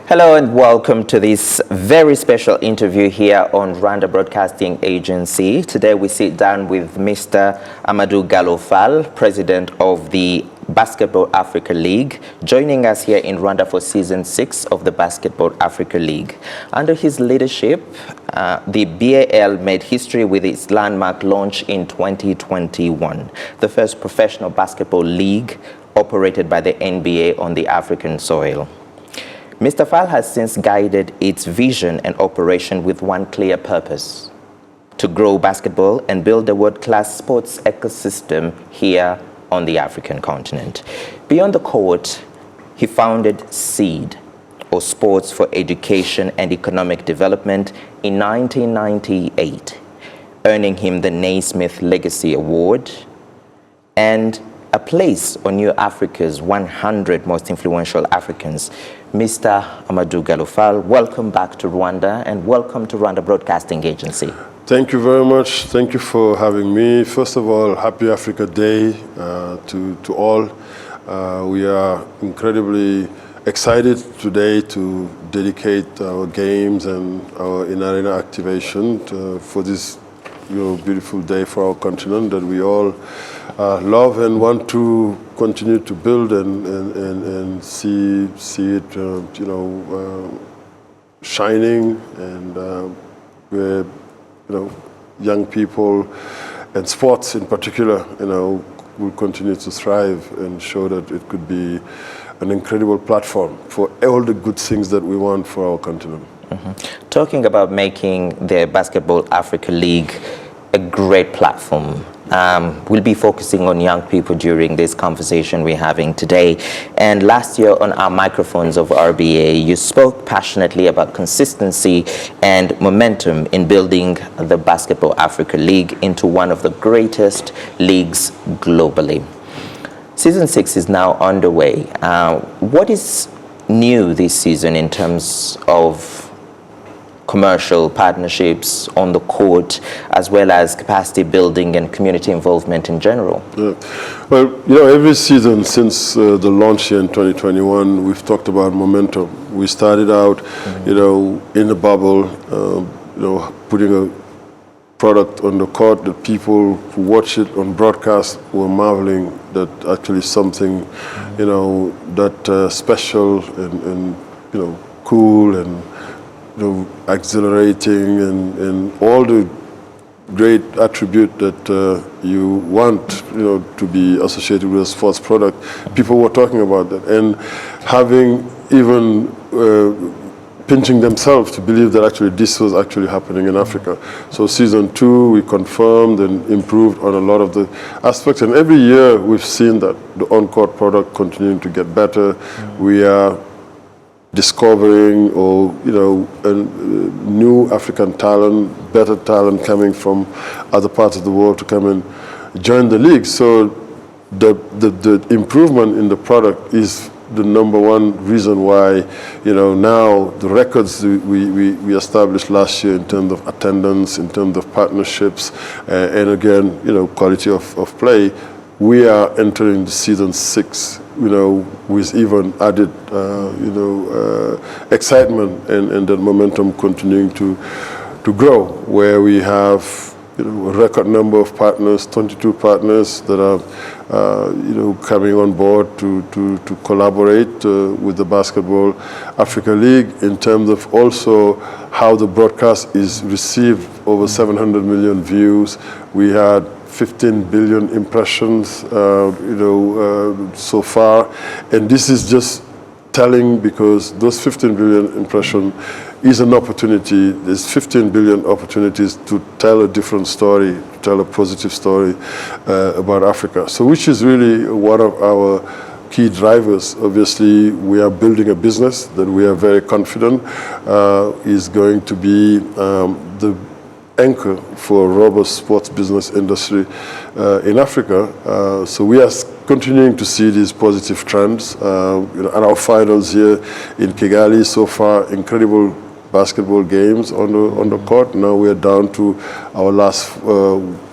Hello and welcome to this very special interview here on Rwanda Broadcasting Agency. Today we sit down with Mr. Amadou Gallo Fall, President of the Basketball Africa League, joining us here in Rwanda for Season 6 of the Basketball Africa League. Under his leadership, the BAL made history with its landmark launch in 2021, the first professional basketball league operated by the NBA on the African soil. Mr. Fall has since guided its vision and operation with one clear purpose: to grow basketball and build a world-class sports ecosystem here on the African continent. Beyond the court, he founded SEED, or Sports for Education and Economic Development, in 1998, earning him the Naismith Legacy Award and a place on New Africa's 100 Most Influential Africans. Mr. Amadou Gallo Fall, welcome back to Rwanda and welcome to Rwanda Broadcasting Agency. Thank you very much. Thank you for having me. First of all, Happy Africa Day to all. We are incredibly excited today to dedicate our games and our in-arena activation for this beautiful day for our continent that we all love and want to continue to build and see it, shining, and where young people and sports in particular, will continue to thrive and show that it could be an incredible platform for all the good things that we want for our continent. Mm-hmm. Talking about making the Basketball Africa League a great platform, we'll be focusing on young people during this conversation we're having today. And last year on our microphones of RBA, you spoke passionately about consistency and momentum in building the Basketball Africa League into one of the greatest leagues globally. Season 6 is now underway. What is new this season in terms of commercial partnerships on the court, as well as capacity building and community involvement in general? Yeah. Well, every season since the launch here in 2021, we've talked about momentum. We started out, in the bubble, putting a product on the court that people who watch it on broadcast were marveling that actually something, that special and cool and exhilarating and all the great attribute that you want, to be associated with a sports product. People were talking about that and having even pinching themselves to believe that actually this was actually happening in Africa. So season 2, we confirmed and improved on a lot of the aspects, and every year we've seen that the on-court product continuing to get better. We are discovering new African talent, better talent coming from other parts of the world to come and join the league. So the improvement in the product is the number one reason why, now the records we established last year in terms of attendance, in terms of partnerships, and again, quality of play, we are entering the season 6, with even added, excitement and that momentum continuing to grow, where we have, a record number of partners, 22 partners that are, coming on board to collaborate with the Basketball Africa League in terms of also how the broadcast is received. Over 700 million views. We had 15 billion impressions, so far, and this is just telling because those 15 billion impressions is an opportunity. There's 15 billion opportunities to tell a different story, to tell a positive story about Africa. So, which is really one of our key drivers. Obviously, we are building a business that we are very confident is going to be the anchor for a robust sports business industry in Africa. So we are continuing to see these positive trends. At our finals here in Kigali, so far, incredible basketball games on the court. Now we are down to our last,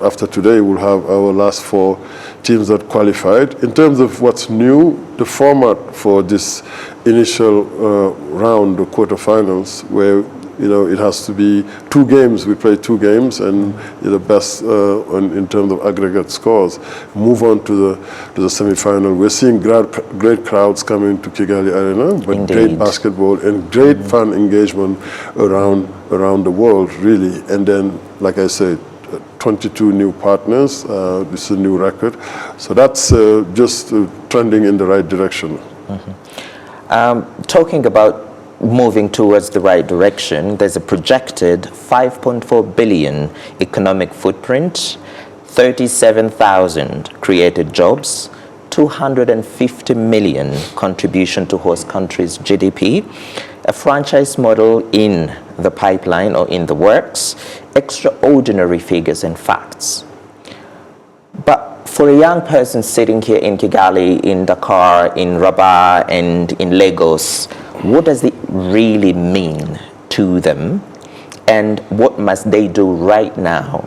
after today, we'll have our last 4 teams that qualified. In terms of what's new, the format for this initial round the quarterfinals, where it has to be 2 games. We play 2 games, and the best in terms of aggregate scores move on to the semi-final. We're seeing great crowds coming to Kigali Arena, but Indeed. Great basketball and great fan engagement around the world, really. And then, like I said, 22 new partners. This is a new record. So that's just trending in the right direction. Talking about moving towards the right direction, there's a projected 5.4 billion economic footprint, 37,000 created jobs, 250 million contribution to host countries' GDP, a franchise model in the pipeline or in the works, extraordinary figures and facts. But for a young person sitting here in Kigali, in Dakar, in Rabat, and in Lagos, what does it really mean to them, and what must they do right now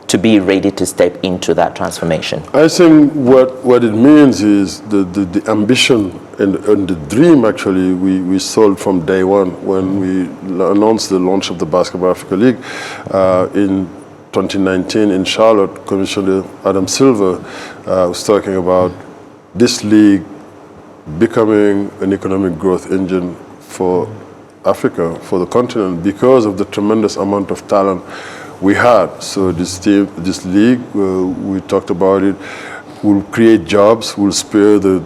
to be ready to step into that transformation? I think what it means is the ambition and the dream, actually, we sold from day one when we announced the launch of the Basketball Africa League in 2019 in Charlotte. Commissioner Adam Silver was talking about this league becoming an economic growth engine for Africa, for the continent, because of the tremendous amount of talent we had. So this league, we talked about it, will create jobs, will spur the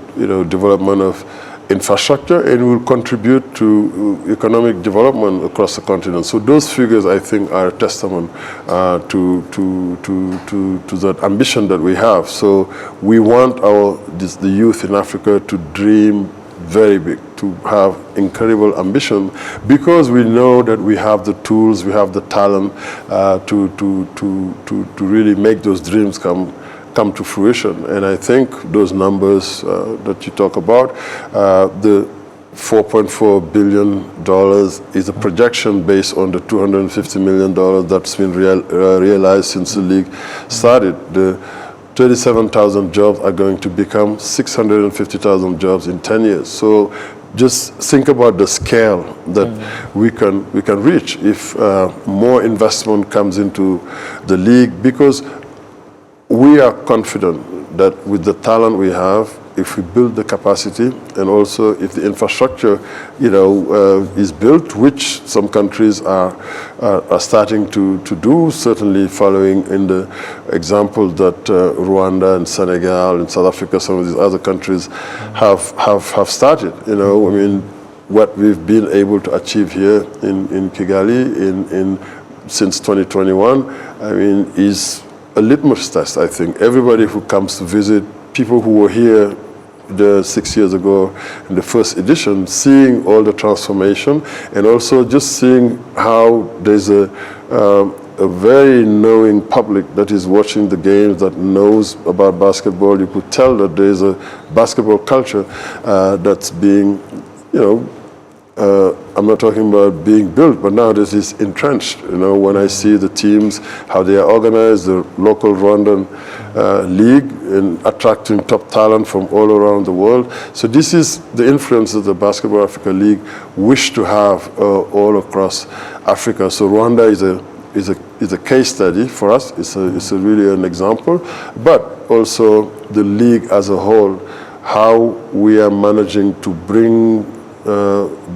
development of infrastructure, and will contribute to economic development across the continent. So those figures, I think, are a testament to that ambition that we have. So we want the youth in Africa to dream very big, to have incredible ambition, because we know that we have the tools, we have the talent to really make those dreams come to fruition. And I think those numbers that you talk about, the $4.4 billion is a projection based on the $250 million that's been realized since the league started. The 37,000 jobs are going to become 650,000 jobs in 10 years. So just think about the scale that we can reach if more investment comes into the league, because we are confident that with the talent we have, if we build the capacity, and also if the infrastructure, is built, which some countries are starting to do, certainly following in the example that Rwanda and Senegal and South Africa, some of these other countries have started. I mean, what we've been able to achieve here in Kigali since 2021, I mean, is a litmus test. I think everybody who comes to visit, people who were here 6 years ago in the first edition, seeing all the transformation, and also just seeing how there's a very knowing public that is watching the games, that knows about basketball. You could tell that there's a basketball culture that's being, I'm not talking about being built, but now this is entrenched. When I see the teams, how they are organized, the local Rwandan league, and attracting top talent from all around the world. So this is the influence that the Basketball Africa League wish to have all across Africa. So Rwanda is a case study for us. It's really an example, but also the league as a whole, how we are managing to bring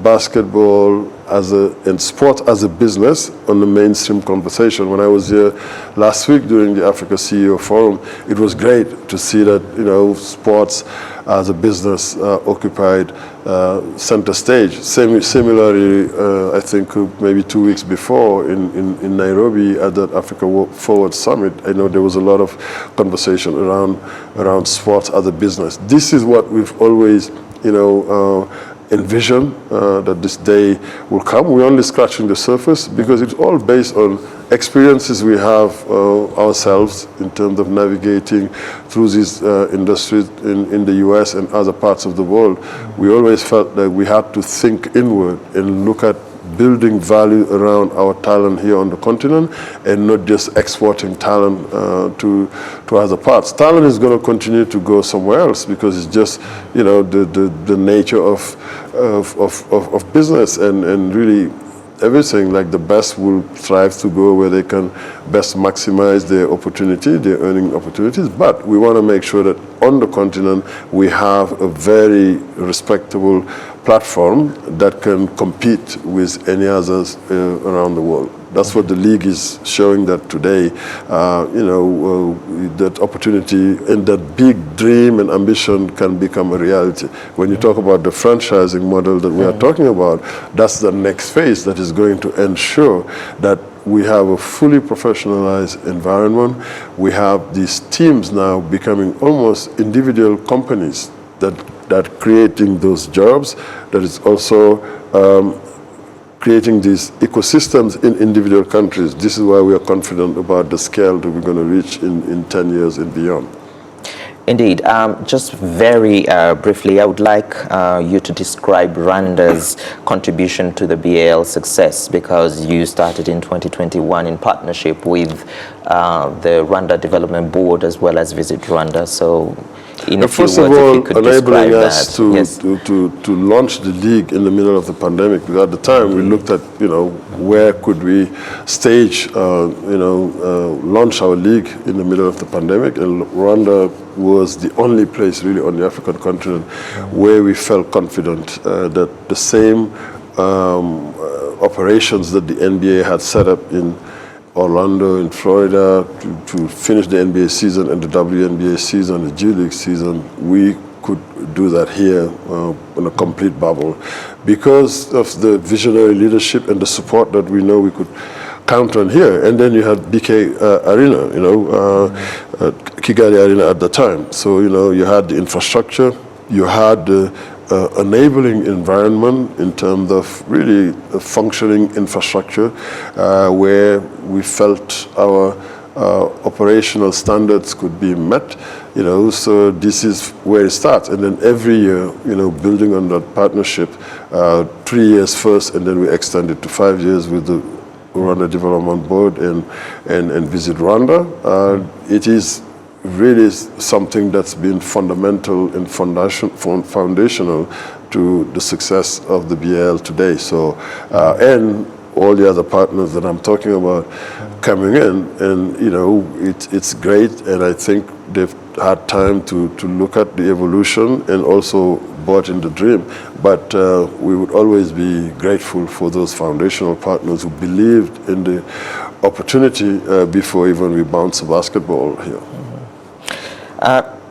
basketball and sport as a business on the mainstream conversation. When I was here last week during the Africa CEO Forum, it was great to see that sports as a business occupied center stage. Similarly, I think maybe 2 weeks before in Nairobi at that Africa Forward Summit, I know there was a lot of conversation around sports as a business. This is what we've always envision that this day will come. We're only scratching the surface, because it's all based on experiences we have ourselves in terms of navigating through these industries in the US and other parts of the world. We always felt that we had to think inward and look at building value around our talent here on the continent and not just exporting talent to other parts. Talent is going to continue to go somewhere else because it's just, the nature of business and really everything. Like the best will strive to go where they can best maximize their opportunity, their earning opportunities. But we want to make sure that on the continent we have a very respectable platform that can compete with any others around the world. That's what the league is showing, that today, that opportunity and that big dream and ambition can become a reality. When you talk about the franchising model that we are talking about, that's the next phase that is going to ensure that we have a fully professionalized environment. We have these teams now becoming almost individual companies that creating those jobs, that is also creating these ecosystems in individual countries. This is why we are confident about the scale that we're going to reach in 10 years and beyond. Indeed. Just very briefly, I would like you to describe Rwanda's contribution to the BAL success, because you started in 2021 in partnership with the Rwanda Development Board as well as Visit Rwanda. So, in a few words, if you could describe enabling us to launch the league in the middle of the pandemic. Because at the time we looked at, where could we stage, launch our league in the middle of the pandemic, and Rwanda was the only place really on the African continent where we felt confident that the same operations that the NBA had set up in Orlando, in Florida, to finish the NBA season and the WNBA season, the G League season, we could do that here in a complete bubble because of the visionary leadership and the support that we know we could count on here. And then you had BK Arena, Kigali Arena at the time. So, you had the infrastructure, you had the enabling environment in terms of really a functioning infrastructure where we felt our operational standards could be met, so this is where it starts. And then every year, building on that partnership, 3 years first, and then we extended to 5 years with the Rwanda Development Board and Visit Rwanda. It is really something that's been fundamental and foundational to the success of the BAL today. So, and all the other partners that I'm talking about coming in, and it's great, and I think they've had time to look at the evolution and also bought in the dream. But we would always be grateful for those foundational partners who believed in the opportunity before even we bounced the basketball here.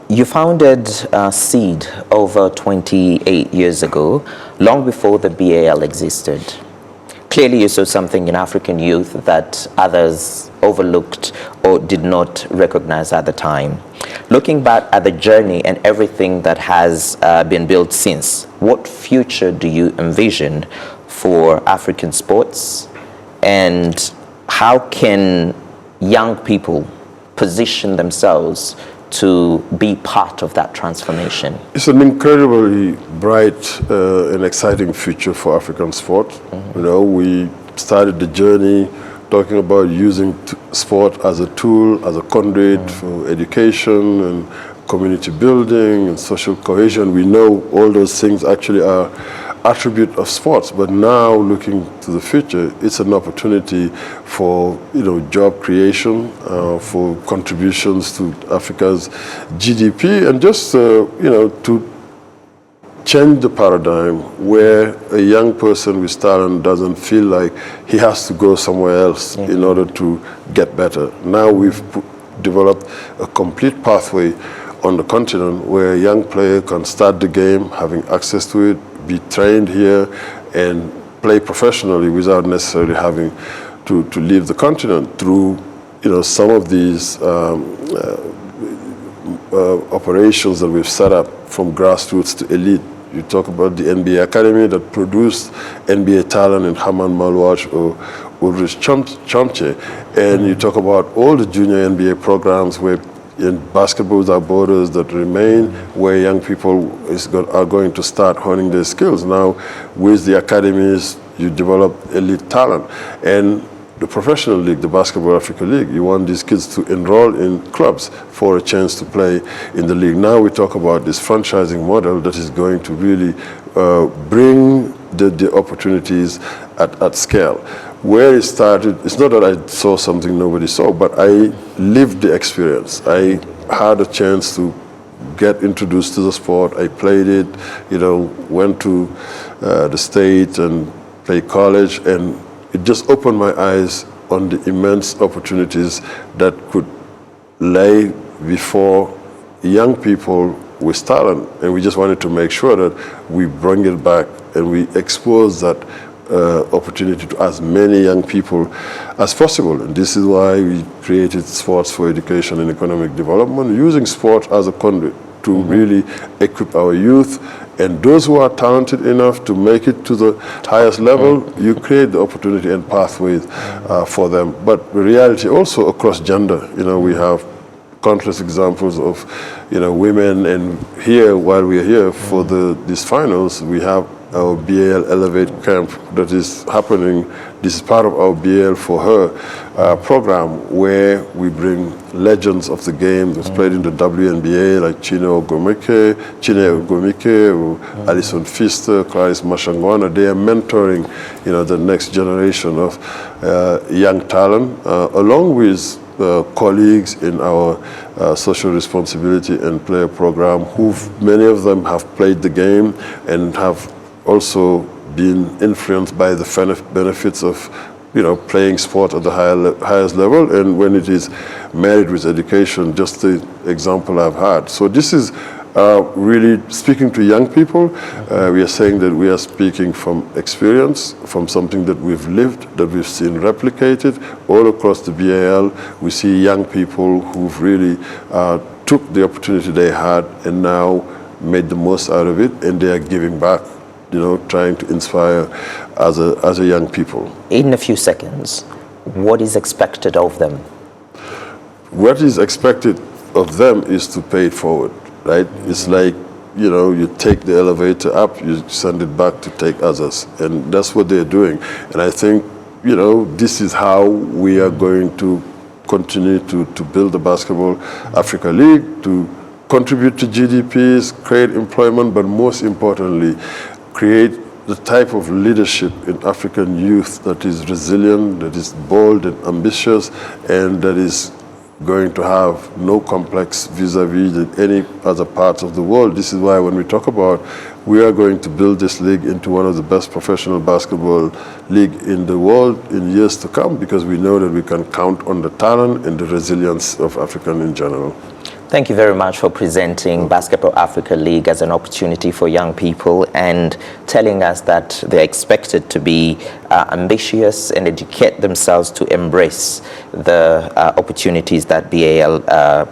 You founded Seed over 28 years ago, long before the BAL existed. Clearly you saw something in African youth that others overlooked or did not recognize at the time. Looking back at the journey and everything that has been built since, what future do you envision for African sports, and how can young people position themselves to be part of that transformation? It's an incredibly bright and exciting future for African sport. We started the journey talking about using sport as a tool, as a conduit for education and community building and social cohesion. We know all those things actually are attribute of sports, but now looking to the future, it's an opportunity for job creation, for contributions to Africa's GDP, and just to change the paradigm where a young person with talent doesn't feel like he has to go somewhere else in order to get better. Now we've developed a complete pathway on the continent where a young player can start the game, having access to it, be trained here, and play professionally without necessarily having to leave the continent through some of these operations that we've set up from grassroots to elite. You talk about the NBA Academy that produced NBA talent in Haman Malwaj or Ulrich Chomche, and you talk about all the junior NBA programs where in Basketball Without Borders that remain, where young people are going to start honing their skills. Now, with the academies you develop elite talent. And the professional league, the Basketball Africa League, you want these kids to enroll in clubs for a chance to play in the league. Now we talk about this franchising model that is going to really bring the opportunities at scale. Where it started, it's not that I saw something nobody saw, but I lived the experience. I had a chance to get introduced to the sport. I played it, went to the state and played college, and it just opened my eyes on the immense opportunities that could lay before young people with talent. And we just wanted to make sure that we bring it back and we expose that opportunity to as many young people as possible. And this is why we created Sports for Education and Economic Development, using sport as a conduit to really equip our youth. And those who are talented enough to make it to the highest level, you create the opportunity and pathways for them. But the reality also across gender, we have countless examples of, women. And here, while we are here for these finals, we have our BAL Elevate camp that is happening. This is part of our BAL for Her program, where we bring legends of the game that's played in the WNBA, like Chiney Ogwumike, or Alison Pfister, Clarisse Mashangwana. They are mentoring, the next generation of young talent, along with colleagues in our social responsibility and player program, many of them have played the game and have also been influenced by the benefits of playing sport at the highest level, and when it is married with education, just the example I've had. So this is really speaking to young people. We are saying that we are speaking from experience, from something that we've lived, that we've seen replicated all across the BAL. We see young people who've really took the opportunity they had and now made the most out of it, and they are giving back, trying to inspire as a young people. In a few seconds, what is expected of them? What is expected of them is to pay it forward, right? It's like, you take the elevator up, you send it back to take others. And that's what they're doing. And I think, this is how we are going to continue to build the Basketball Africa League, to contribute to GDPs, create employment, but most importantly, create the type of leadership in African youth that is resilient, that is bold and ambitious, and that is going to have no complex vis-a-vis any other parts of the world. This is why when we talk about we are going to build this league into one of the best professional basketball league in the world in years to come, because we know that we can count on the talent and the resilience of African in general. Thank you very much for presenting Basketball Africa League as an opportunity for young people and telling us that they're expected to be ambitious and educate themselves to embrace the opportunities that BAL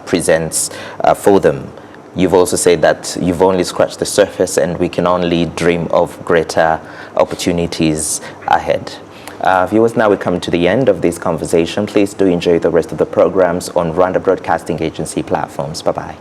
presents for them. You've also said that you've only scratched the surface and we can only dream of greater opportunities ahead. Viewers, now we come to the end of this conversation. Please do enjoy the rest of the programs on Rwanda Broadcasting Agency platforms. Bye-bye.